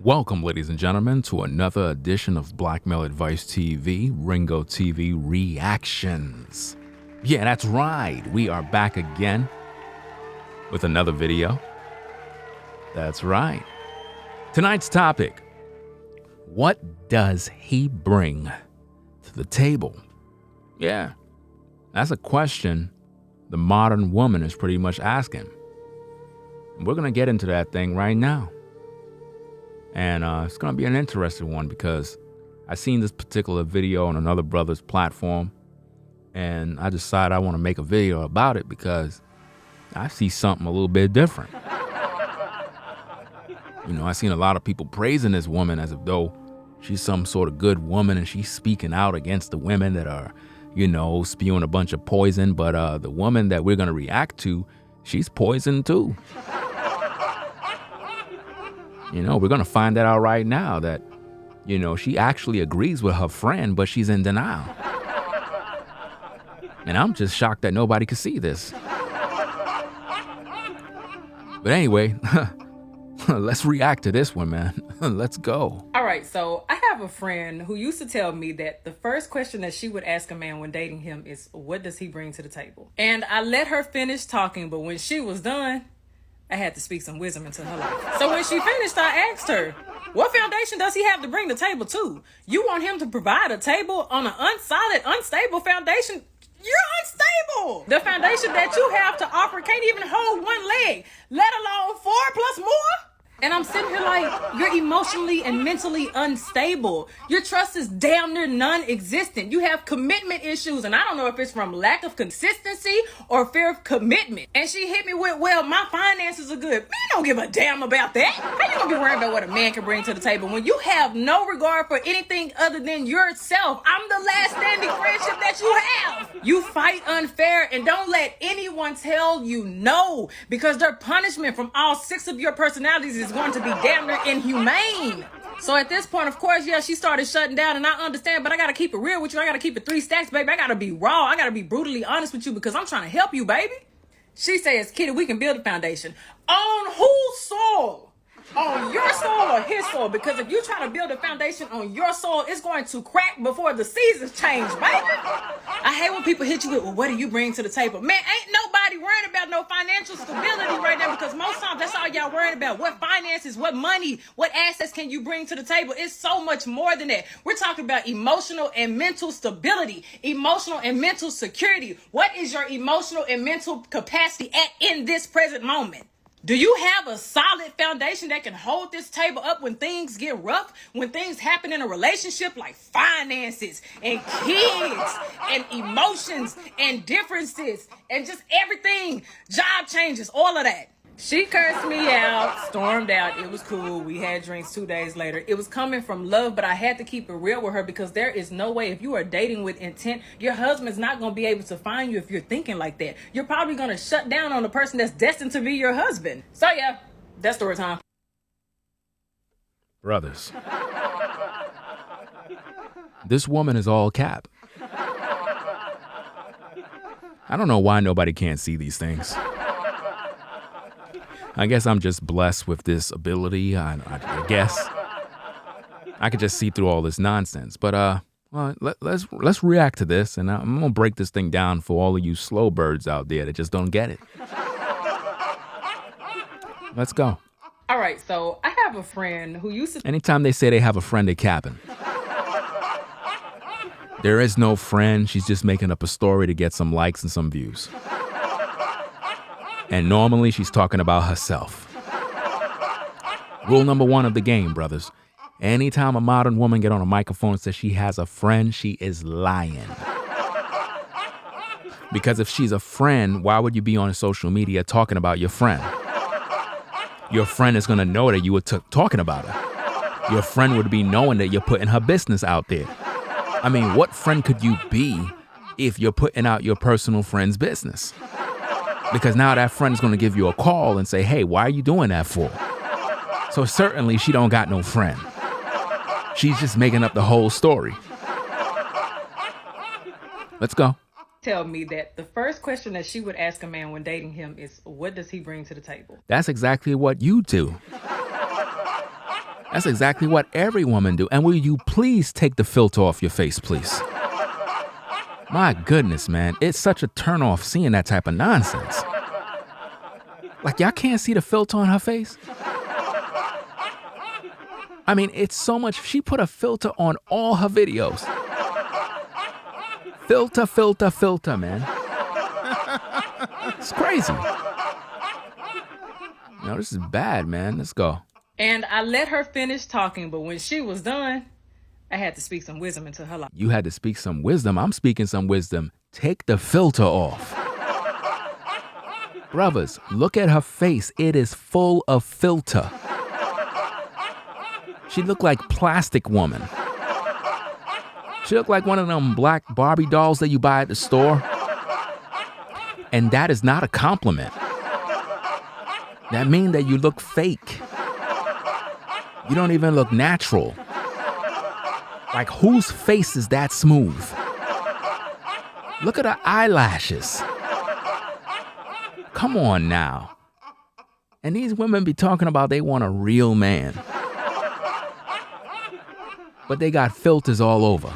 Welcome, ladies and gentlemen, to another edition of Black Male Advice TV, Ringo TV Reactions. Yeah, that's right. We are back again with another video. That's right. Tonight's topic: what does he bring to the table? Yeah, that's a question the modern woman is pretty much asking. And we're going to get into that thing right now. And it's going to be an interesting one because I seen this particular video on another brother's platform, and I decided I want to make a video about it because I see something a little bit different. You know, I seen a lot of people praising this woman as if though she's some sort of good woman and she's speaking out against the women that are, you know, spewing a bunch of poison. But the woman that we're going to react to, she's poison too. You know, we're going to find that out right now that, you know, she actually agrees with her friend, but she's in denial. And I'm just shocked that nobody could see this. But anyway, let's react to this one, man. Let's go. All right, so I have a friend who used to tell me that the first question that she would ask a man when dating him is, what does he bring to the table? And I let her finish talking, but when she was done, I had to speak some wisdom into her life. So when she finished, I asked her, what foundation does he have to bring the table to? You want him to provide a table on an unsolid, unstable foundation? You're unstable. The foundation that you have to offer can't even hold one leg, let alone 4 plus more. And I'm sitting here like, you're emotionally and mentally unstable. Your trust is damn near non-existent. You have commitment issues, and I don't know if it's from lack of consistency or fear of commitment. And she hit me with, well, my finances are good. Man, don't give a damn about that. How you gonna be worried about what a man can bring to the table when you have no regard for anything other than yourself? I'm the last standing friendship that you have. You fight unfair and don't let anyone tell you no, because their punishment from all 6 of your personalities is going to be damn near inhumane. So at this point, of course, yeah, she started shutting down, and I understand, but I gotta keep it real with you. I gotta keep it 3 stacks, baby. I gotta be raw. I gotta be brutally honest with you because I'm trying to help you, baby. She says, Kitty, we can build a foundation. On whose soil? On your soil or his soil? Because if you try to build a foundation on your soil, it's going to crack before the seasons change, baby. I hate when people hit you with, well, what do you bring to the table? Man, ain't nobody worried about no financial stability right now, because most times that's all y'all worried about. What finances, what money, what assets can you bring to the table? It's so much more than that. We're talking about emotional and mental stability, emotional and mental security. What is your emotional and mental capacity at in this present moment? Do you have a solid foundation that can hold this table up when things get rough, when things happen in a relationship, like finances and kids and emotions and differences and just everything, job changes, all of that? She cursed me out, stormed out. It was cool. We had drinks 2 days later. It was coming from love, but I had to keep it real with her because there is no way, if you are dating with intent, your husband's not going to be able to find you if you're thinking like that. You're probably going to shut down on the person that's destined to be your husband. So yeah, that's story time. Brothers, this woman is all cap. I don't know why nobody can't see these things. I guess I'm just blessed with this ability. I guess I could just see through all this nonsense. But let's react to this, and I'm gonna break this thing down for all of you slow birds out there that just don't get it. Let's go. All right, so I have a friend who used to... Anytime they say they have a friend, they capping. There is no friend. She's just making up a story to get some likes and some views. And normally she's talking about herself. Rule number 1 of the game, brothers. Anytime a modern woman get on a microphone and says she has a friend, she is lying. Because if she's a friend, why would you be on social media talking about your friend? Your friend is going to know that you were talking about her. Your friend would be knowing that you're putting her business out there. I mean, what friend could you be if you're putting out your personal friend's business? Because now that friend is going to give you a call and say, hey, why are you doing that for? So certainly she don't got no friend. She's just making up the whole story. Let's go. Tell me that the first question that she would ask a man when dating him is, what does he bring to the table? That's exactly what you do. That's exactly what every woman do. And will you please take the filter off your face, please? My goodness, man. It's such a turnoff seeing that type of nonsense. Like, y'all can't see the filter on her face? I mean, it's so much. She put a filter on all her videos. Filter, filter, filter, man. It's crazy. No, this is bad, man. Let's go. And I let her finish talking, but when she was done, I had to speak some wisdom into her life. You had to speak some wisdom. I'm speaking some wisdom. Take the filter off. Brothers, look at her face. It is full of filter. She looked like Plastic Woman. She looked like one of them black Barbie dolls that you buy at the store. And that is not a compliment. That means that you look fake. You don't even look natural. Like, whose face is that smooth? Look at her eyelashes. Come on now. And these women be talking about they want a real man. But they got filters all over.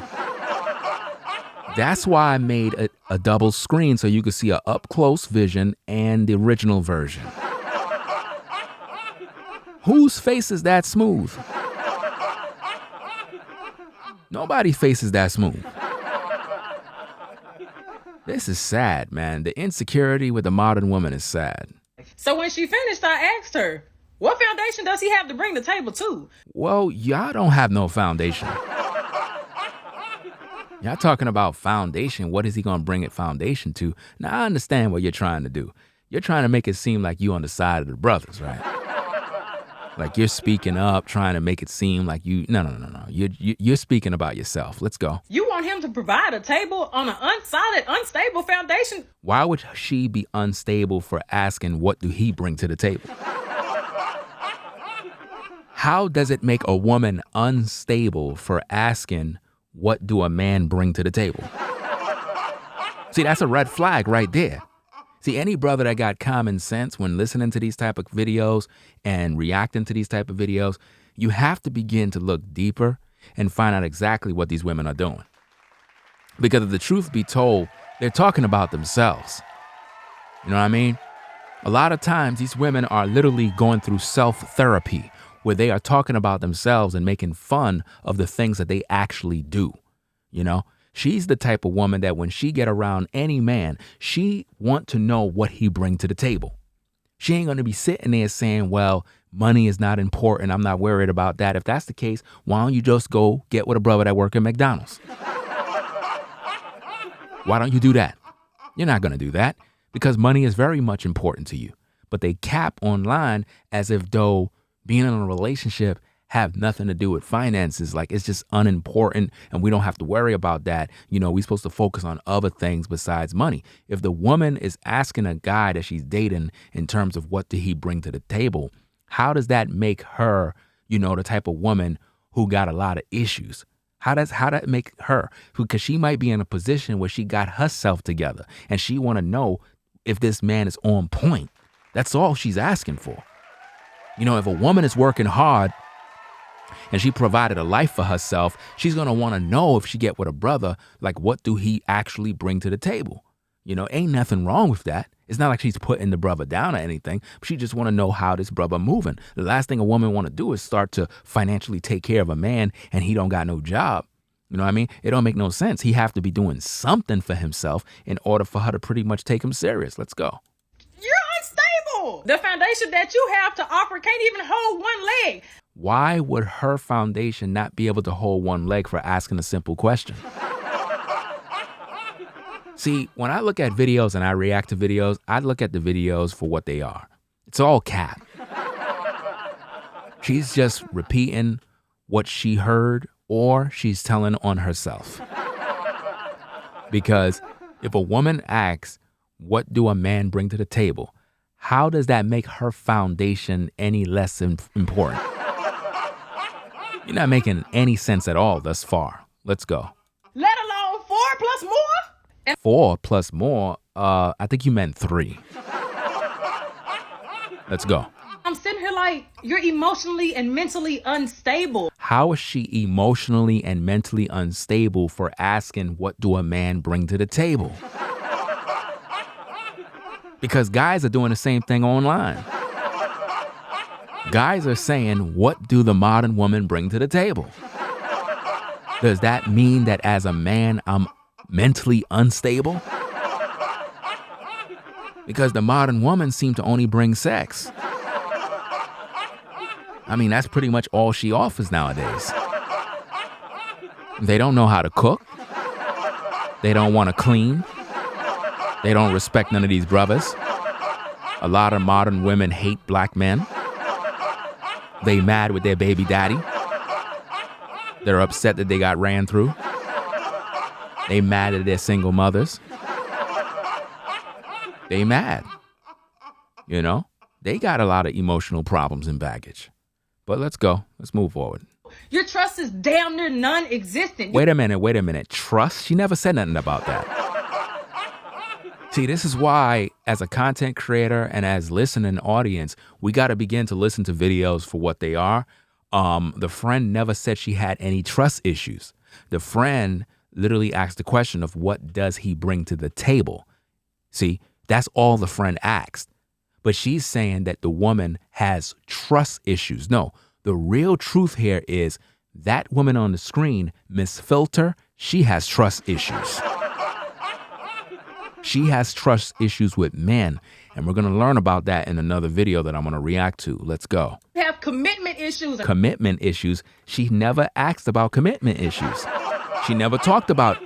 That's why I made a double screen so you could see an up-close vision and the original version. Whose face is that smooth? Nobody's face is that smooth. This is sad, man. The insecurity with the modern woman is sad. So when she finished, I asked her, what foundation does he have to bring the table to? Well, y'all don't have no foundation. Y'all talking about foundation. What is he going to bring it foundation to? Now, I understand what you're trying to do. You're trying to make it seem like you on the side of the brothers, right? Like you're speaking up, trying to make it seem like you... No. You're speaking about yourself. Let's go. You want him to provide a table on an unsolid, unstable foundation? Why would she be unstable for asking what do he bring to the table? How does it make a woman unstable for asking what do a man bring to the table? See, that's a red flag right there. See, any brother that got common sense when listening to these type of videos and reacting to these type of videos, you have to begin to look deeper and find out exactly what these women are doing. Because if the truth be told, they're talking about themselves. You know what I mean? A lot of times these women are literally going through self-therapy where they are talking about themselves and making fun of the things that they actually do. You know? She's the type of woman that when she get around any man, she want to know what he bring to the table. She ain't going to be sitting there saying, well, money is not important. I'm not worried about that. If that's the case, why don't you just go get with a brother that work at McDonald's? Why don't you do that? You're not going to do that because money is very much important to you. But they cap online as if though being in a relationship have nothing to do with finances. Like it's just unimportant and we don't have to worry about that. You know, we're supposed to focus on other things besides money. If the woman is asking a guy that she's dating in terms of what did he bring to the table, how does that make her, you know, the type of woman who got a lot of issues? How does that make her? Because she might be in a position where she got herself together and she want to know if this man is on point. That's all she's asking for. You know, if a woman is working hard and she provided a life for herself, she's going to want to know if she get with a brother, like what do he actually bring to the table? You know, ain't nothing wrong with that. It's not like she's putting the brother down or anything. But she just want to know how this brother moving. The last thing a woman want to do is start to financially take care of a man and he don't got no job. You know what I mean? It don't make no sense. He have to be doing something for himself in order for her to pretty much take him serious. Let's go. You're unstable. The foundation that you have to offer can't even hold one leg. Why would her foundation not be able to hold one leg for asking a simple question? See, when I look at videos and I react to videos, I look at the videos for what they are. It's all cap. She's just repeating what she heard or she's telling on herself. Because if a woman asks, what do a man bring to the table? How does that make her foundation any less important? You're not making any sense at all thus far. Let's go. Let alone 4 plus more? 4 plus more? I think you meant 3. Let's go. I'm sitting here like, like you're emotionally and mentally unstable. How is she emotionally and mentally unstable for asking, what do a man bring to the table? Because guys are doing the same thing online. Guys are saying, what do the modern woman bring to the table? Does that mean that as a man, I'm mentally unstable? Because the modern woman seems to only bring sex. I mean, that's pretty much all she offers nowadays. They don't know how to cook. They don't want to clean. They don't respect none of these brothers. A lot of modern women hate black men. They mad with their baby daddy. They're upset that they got ran through. They mad at their single mothers. They mad. You know, they got a lot of emotional problems and baggage. But let's go. Let's move forward. Your trust is damn near non-existent. Wait a minute. Trust? She never said nothing about that. See, this is why, as a content creator and as listening audience, we got to begin to listen to videos for what they are. The friend never said she had any trust issues. The friend literally asked the question of what does he bring to the table? See, that's all the friend asked. But she's saying that the woman has trust issues. No, the real truth here is that woman on the screen, Miss Filter, she has trust issues. She has trust issues with men. And we're going to learn about that in another video that I'm going to react to. Let's go. You have commitment issues. Commitment issues. She never asked about commitment issues. She never talked about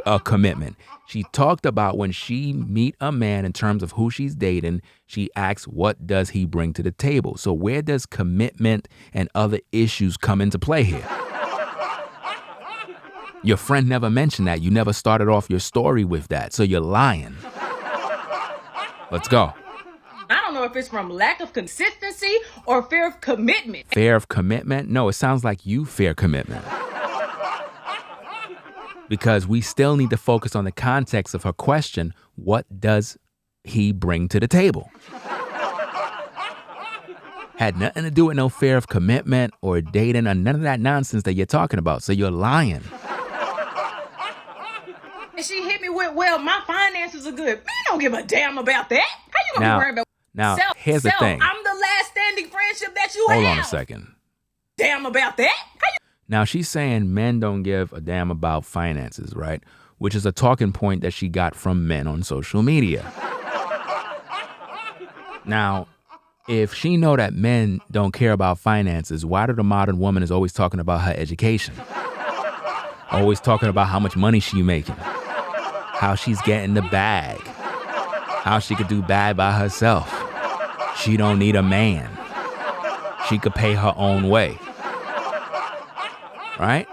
a commitment. She talked about when she meet a man in terms of who she's dating, she asks, what does he bring to the table? So where does commitment and other issues come into play here? Your friend never mentioned that. You never started off your story with that. So you're lying. Let's go. I don't know if it's from lack of consistency or fear of commitment. Fear of commitment? No, it sounds like you fear commitment. Because we still need to focus on the context of her question. What does he bring to the table? Had nothing to do with no fear of commitment or dating or none of that nonsense that you're talking about. So you're lying. And she hit me with, well, my finances are good. Man, don't give a damn about that. How you gonna be worried about now, self? here's the thing. I'm the last standing friendship that you have. Hold on a second. Damn about that? Now, she's saying men don't give a damn about finances, right? Which is a talking point that she got from men on social media. Now, if she know that men don't care about finances, why do the modern woman is always talking about her education? Always talking about how much money she making, how she's getting the bag, how she could do bad by herself. She don't need a man. She could pay her own way. Right?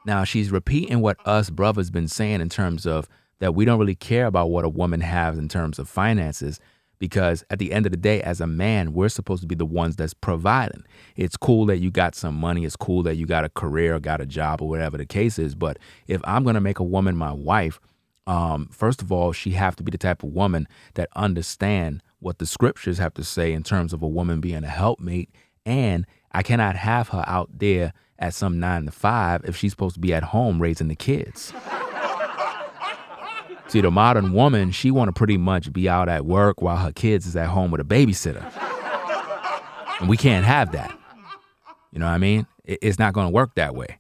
Now, she's repeating what us brothers been saying in terms of that we don't really care about what a woman has in terms of finances, because at the end of the day, as a man, we're supposed to be the ones that's providing. It's cool that you got some money. It's cool that you got a career, got a job, or whatever the case is. But if I'm going to make a woman my wife, first of all, she have to be the type of woman that understand what the scriptures have to say in terms of a woman being a helpmate. And I cannot have her out there at some 9 to 5 if she's supposed to be at home raising the kids. See, the modern woman, she want to pretty much be out at work while her kids is at home with a babysitter. And we can't have that. You know what I mean? It's not going to work that way.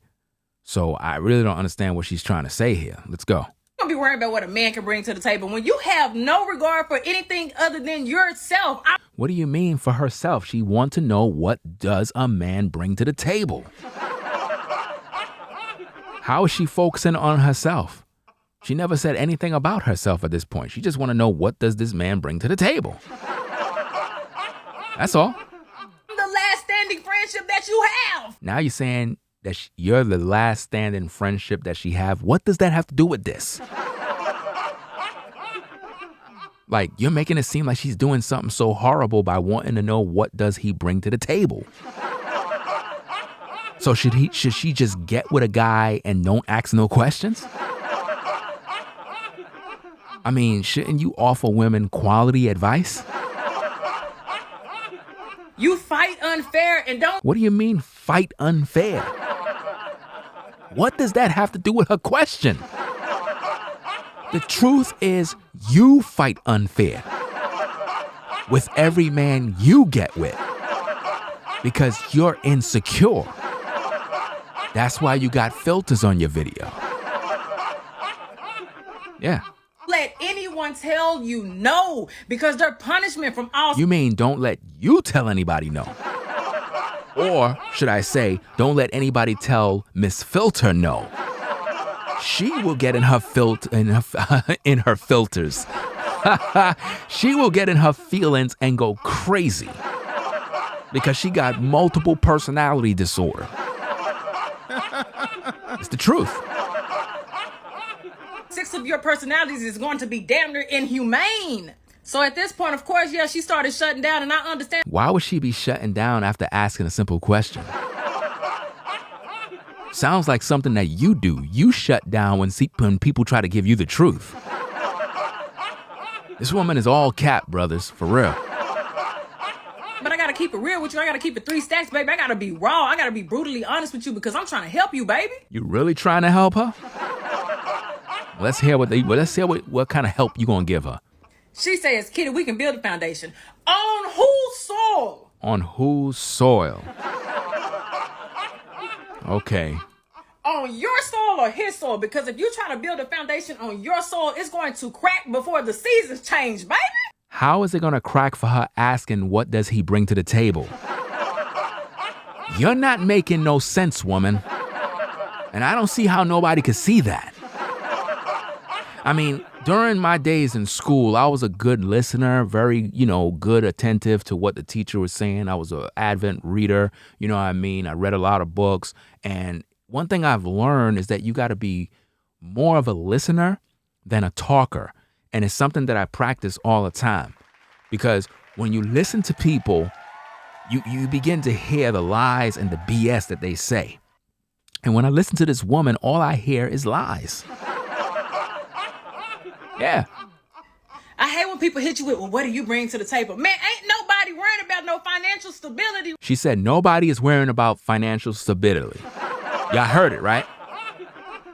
So I really don't understand what she's trying to say here. Let's go. Don't be worried about what a man can bring to the table when you have no regard for anything other than yourself. What do you mean for herself? She wants to know, what does a man bring to the table? How is she focusing on herself? She never said anything about herself at this point. She just want to know, what does this man bring to the table? That's all. I'm the last standing friendship that you have. Now you're saying that you're the last standing friendship that she have. What does that have to do with this? Like, you're making it seem like she's doing something so horrible by wanting to know, what does he bring to the table? So should she just get with a guy and don't ask no questions? I mean, shouldn't you offer women quality advice? You fight unfair and don't. What do you mean, fight unfair? What does that have to do with her question? The truth is, you fight unfair with every man you get with because you're insecure. That's why you got filters on your video. Yeah. Let anyone tell you no because they're punishment from all. You mean don't let you tell anybody no? Or should I say, don't let anybody tell Miss Filter no. She will get in her in her filters. She will get in her feelings and go crazy because she got multiple personality disorder. It's the truth. 6 of your personalities is going to be damn near inhumane. So at this point, of course, yeah, she started shutting down, and I understand. Why would she be shutting down after asking a simple question? Sounds like something that you do. You shut down when people try to give you the truth. This woman is all cap, brothers, for real. But I gotta keep it real with you. I gotta keep it 3 stacks, baby. I gotta be raw. I gotta be brutally honest with you because I'm trying to help you, baby. You really trying to help her? Let's hear what kind of help you gonna give her. She says, Kitty, we can build a foundation. On whose soil? On whose soil? Okay. On your soil or his soil? Because if you try to build a foundation on your soil, it's going to crack before the seasons change, baby. How is it gonna crack for her asking what does he bring to the table? You're not making no sense, woman. And I don't see how nobody could see that. I mean, during my days in school, I was a good listener, very, good, attentive to what the teacher was saying. I was an avid reader, you know what I mean? I read a lot of books. And one thing I've learned is that you got to be more of a listener than a talker. And it's something that I practice all the time. Because when you listen to people, you begin to hear the lies and the BS that they say. And when I listen to this woman, all I hear is lies. Yeah. I hate when people hit you with, well, what do you bring to the table? Man, ain't nobody worried about no financial stability. She said nobody is worrying about financial stability. Y'all heard it, right?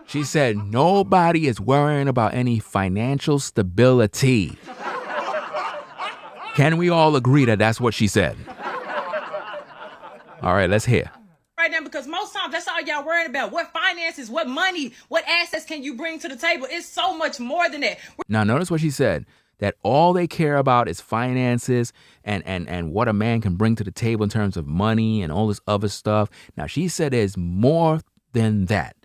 She said nobody is worrying about any financial stability. Can we all agree that that's what she said? All right, let's hear. Right now, because most times that's all y'all worried about. What finances, what money, what assets can you bring to the table? It's so much more than that. Now, notice what she said, that all they care about is finances and what a man can bring to the table in terms of money and all this other stuff. Now, she said there's more than that.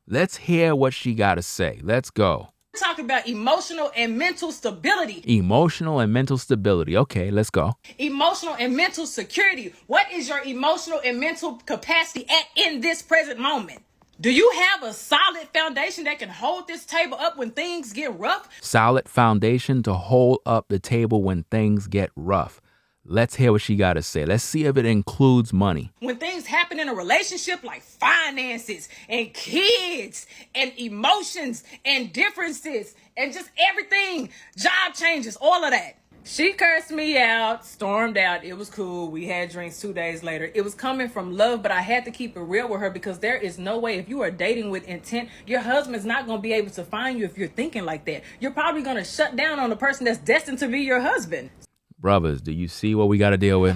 Let's hear what she got to say. Let's go. Talk about emotional and mental stability. Emotional and mental stability. Okay, let's go. Emotional and mental security. What is your emotional and mental capacity in this present moment? Do you have a solid foundation that can hold this table up when things get rough? Solid foundation to hold up the table when things get rough. Let's hear what she got to say. Let's see if it includes money. When things happen in a relationship like finances and kids and emotions and differences and just everything, job changes, all of that. She cursed me out, stormed out. It was cool. We had drinks 2 days later. It was coming from love, but I had to keep it real with her because there is no way if you are dating with intent, your husband's not going to be able to find you if you're thinking like that. You're probably going to shut down on the person that's destined to be your husband. Brothers, do you see what we got to deal with?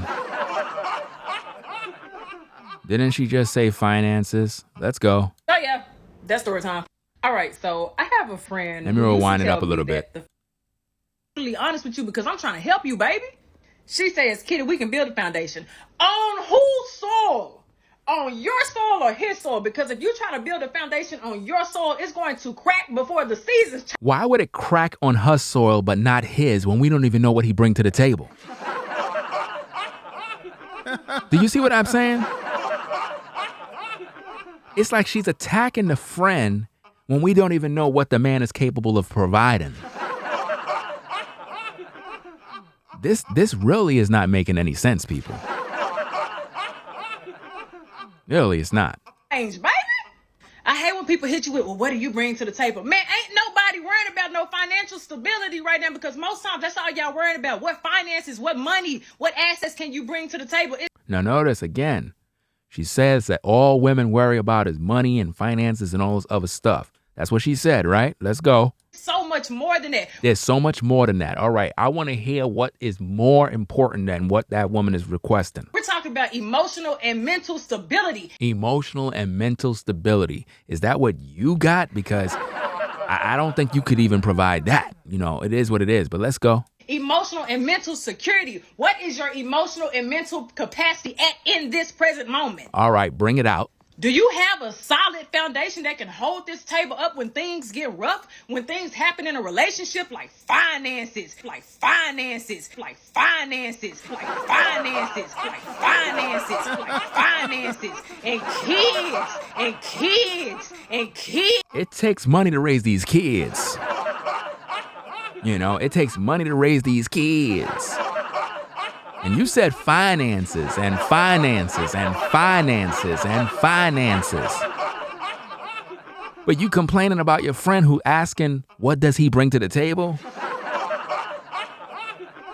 Didn't she just say finances? Let's go. Oh, yeah. That's story time. All right. So I have a friend. Let me rewind it up a little bit. Really honest with you because I'm trying to help you, baby. She says, Kitty, we can build a foundation. On whose soil? On your soil or his soil? Because if you try to build a foundation on your soil, it's going to crack before the seasons change. Why would it crack on her soil but not his when we don't even know what he brings to the table? Do you see what I'm saying? It's like she's attacking the friend when we don't even know what the man is capable of providing. This really is not making any sense, people. Really, it's not. Baby. I hate when people hit you with, well, what do you bring to the table? Man, ain't nobody worrying about no financial stability right now, because most times that's all y'all worried about. What finances, what money, what assets can you bring to the table? Now notice again, she says that all women worry about is money and finances and all this other stuff. That's what she said, right? Let's go. So much more than that. There's so much more than that. All right, I want to hear what is more important than what that woman is requesting. We're talking about emotional and mental stability. Emotional and mental stability. Is that what you got? Because I don't think you could even provide that. You know, it is what it is, but let's go. Emotional and mental security. What is your emotional and mental capacity in this present moment? All right, bring it out. Do you have a solid foundation that can hold this table up when things get rough? When things happen in a relationship, like finances, like finances, like finances, like finances, like finances, like finances, and kids, and kids, and kids. It takes money to raise these kids. You know, it takes money to raise these kids. And you said finances and finances and finances and finances. But you complaining about your friend who asking, what does he bring to the table?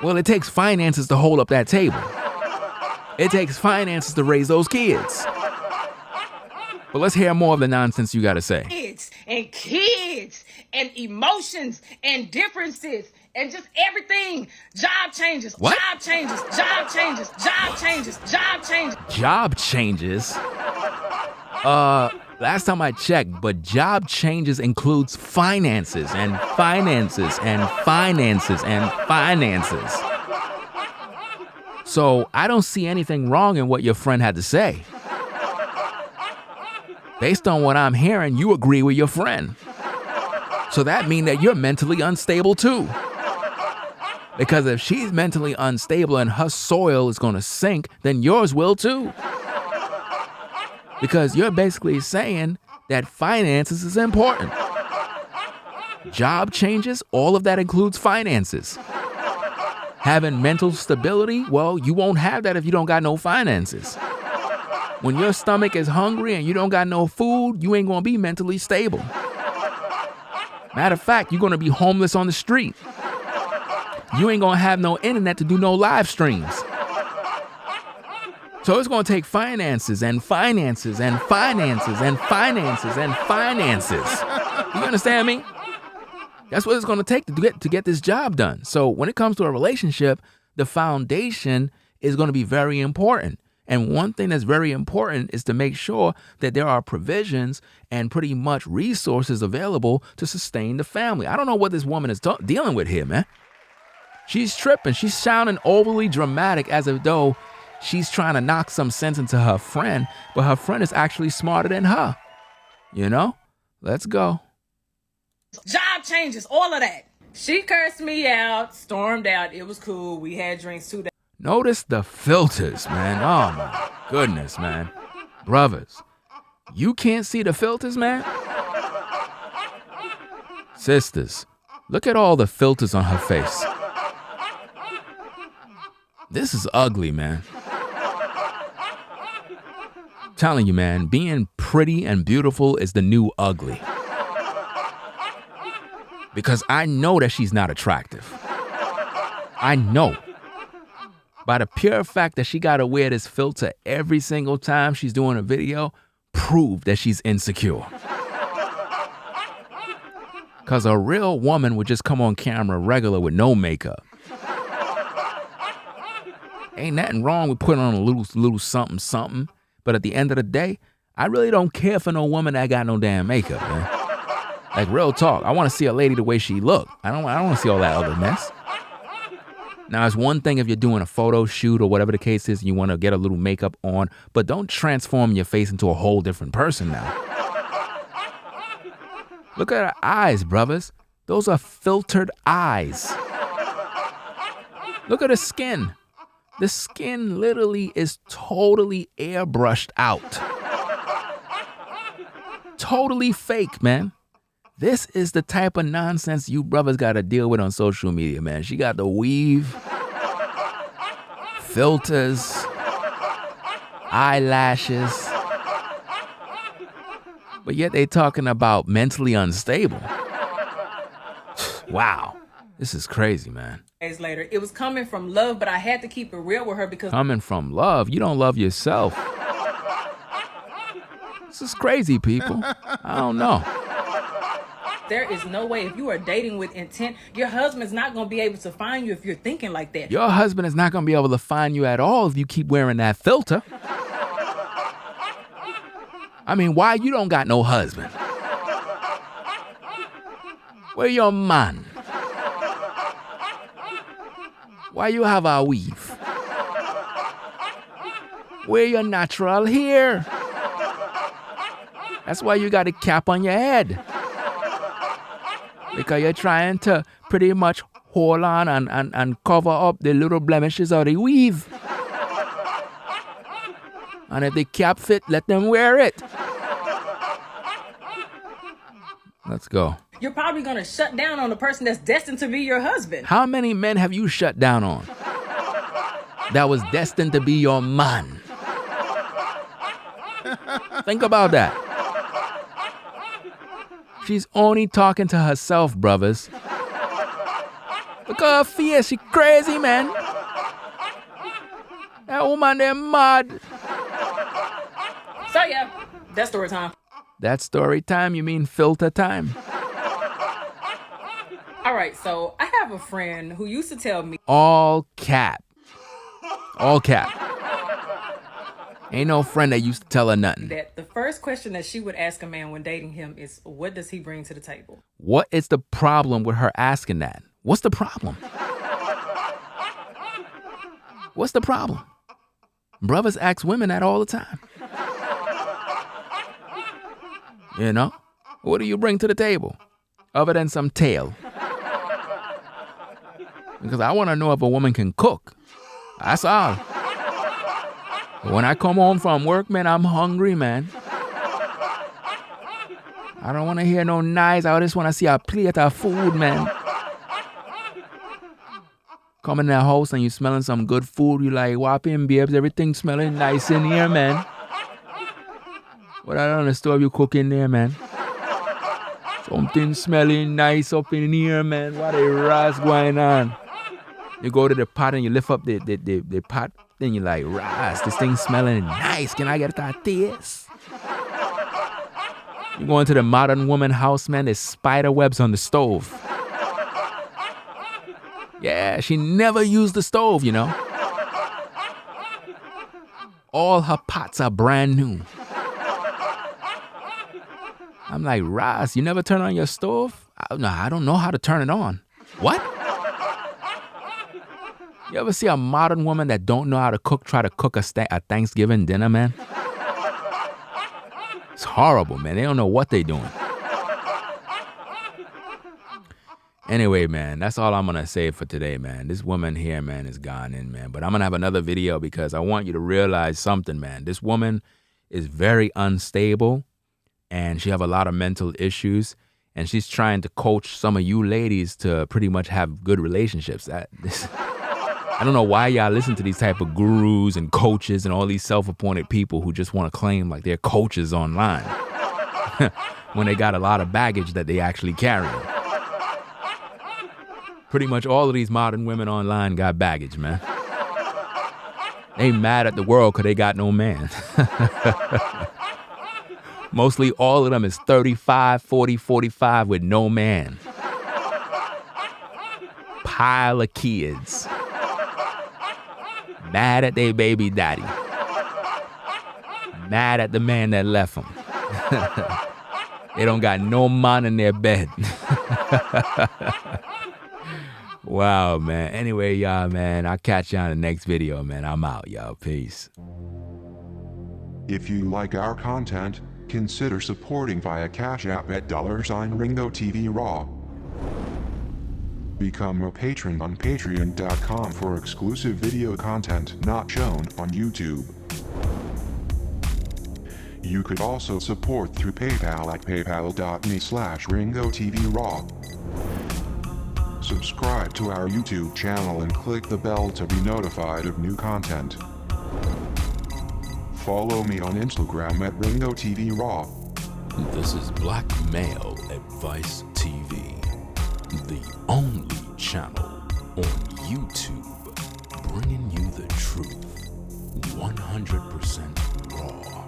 Well, it takes finances to hold up that table. It takes finances to raise those kids. But let's hear more of the nonsense you got to say. Kids and emotions and differences and just everything. Job changes. What? Job changes. Job changes. Job changes. Job changes. Job changes? Last time I checked, but job changes includes finances and finances and finances and finances. So I don't see anything wrong in what your friend had to say. Based on what I'm hearing, you agree with your friend. So that means that you're mentally unstable too. Because if she's mentally unstable and her soil is going to sink, then yours will too. Because you're basically saying that finances is important. Job changes, all of that includes finances. Having mental stability, well, you won't have that if you don't got no finances. When your stomach is hungry and you don't got no food, you ain't going to be mentally stable. Matter of fact, you're going to be homeless on the street. You ain't going to have no internet to do no live streams. So it's going to take finances and finances and finances and finances and finances. You understand me? That's what it's going to take to get this job done. So when it comes to a relationship, the foundation is going to be very important. And one thing that's very important is to make sure that there are provisions and pretty much resources available to sustain the family. I don't know what this woman is dealing with here, man. She's tripping. She's sounding overly dramatic as if though she's trying to knock some sense into her friend, but her friend is actually smarter than her. You know? Let's go. Job changes, all of that. She cursed me out, stormed out. It was cool. We had drinks 2 days. Notice the filters, man. Oh my goodness, man. Brothers, you can't see the filters, man? Sisters, look at all the filters on her face. This is ugly, man. Telling you, man, being pretty and beautiful is the new ugly. Because I know that she's not attractive. I know. By the pure fact that she got to wear this filter every single time she's doing a video, prove that she's insecure. Because a real woman would just come on camera regular with no makeup. Ain't nothing wrong with putting on a little something, something. But at the end of the day, I really don't care for no woman that got no damn makeup, man. Like, real talk. I want to see a lady the way she look. I don't want to see all that other mess. Now, it's one thing if you're doing a photo shoot or whatever the case is, and you want to get a little makeup on, but don't transform your face into a whole different person now. Look at her eyes, brothers. Those are filtered eyes. Look at her skin. The skin literally is totally airbrushed out. Totally fake, man. This is the type of nonsense you brothers got to deal with on social media, man. She got the weave, filters, eyelashes. But yet they talking about mentally unstable. Wow. This is crazy, man. Days later, it was coming from love, but I had to keep it real with her because Coming from love, you don't love yourself. This is crazy, people. I don't know. there is no way if you are dating with intent, your husband's not going to be able to find you if you're thinking like that. Your husband is not going to be able to find you at all if you keep wearing that filter. I mean, why you don't got no husband? Where your man? Why you have a weave? Where your natural hair? That's why you got a cap on your head. Because you're trying to pretty much hold on and cover up the little blemishes of the weave. And if the cap fit, let them wear it. Let's go. You're probably going to shut down on the person that's destined to be your husband. How many men have you shut down on that was destined to be your man? Think about that. She's only talking to herself, brothers. Look at her face, she crazy, man. That woman, they're mad. So yeah, that's story time. That's story time, you mean filter time? All right, so I have a friend who used to tell me All cap. All cap. Ain't no friend that used to tell her nothing. that the first question that she would ask a man when dating him is, what does he bring to the table? What is the problem with her asking that? What's the problem? What's the problem? Brothers ask women that all the time. You know? What do you bring to the table? Other than some tail. Because I want to know if a woman can cook. That's all. When I come home from work, man, I'm hungry, man. I don't want to hear no noise. I just want to see a plate of food, man. Come in the house and you smelling some good food. You like, whopping, babes, everything smelling nice in here, man. What I don't understand, you cooking there, man. Something smelling nice up in here, man. What a ras going on. You go to the pot and you lift up the pot. Then you're like, ras, this thing smelling nice. Can I get that taste? You go into the modern woman house, man. There's spider webs on the stove. Yeah, she never used the stove, you know. All her pots are brand new. I'm like, Ross, you never turn on your stove? No, I don't know how to turn it on. What? You ever see a modern woman that don't know how to cook try to cook a Thanksgiving dinner, man? It's horrible, man. They don't know what they're doing. Anyway, man, that's all I'm going to say for today, man. This woman here, man, is gone in, man. But I'm going to have another video because I want you to realize something, man. This woman is very unstable and she have a lot of mental issues. And she's trying to coach some of you ladies to pretty much have good relationships. I don't know why y'all listen to these type of gurus and coaches and all these self-appointed people who just want to claim like they're coaches online when they got a lot of baggage that they actually carry. Pretty much all of these modern women online got baggage, man. They mad at the world because they got no man. Mostly all of them is 35, 40, 45 with no man. Pile of kids. Mad at their baby daddy. Mad at the man that left them. They don't got no man in their bed. Wow, man. Anyway, y'all, man, I'll catch y'all in the next video, man. I'm out, y'all. Peace. If you like our content, consider supporting via Cash App at $RingoTV Raw. Become a patron on patreon.com for exclusive video content not shown on YouTube. You could also support through PayPal at paypal.me/RingoTVRaw. Subscribe to our YouTube channel and click the bell to be notified of new content. Follow me on Instagram at RingoTVRaw. This is Black Male Advice TV. the only channel on YouTube bringing you the truth 100% raw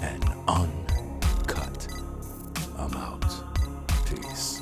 and uncut. I'm out. Peace.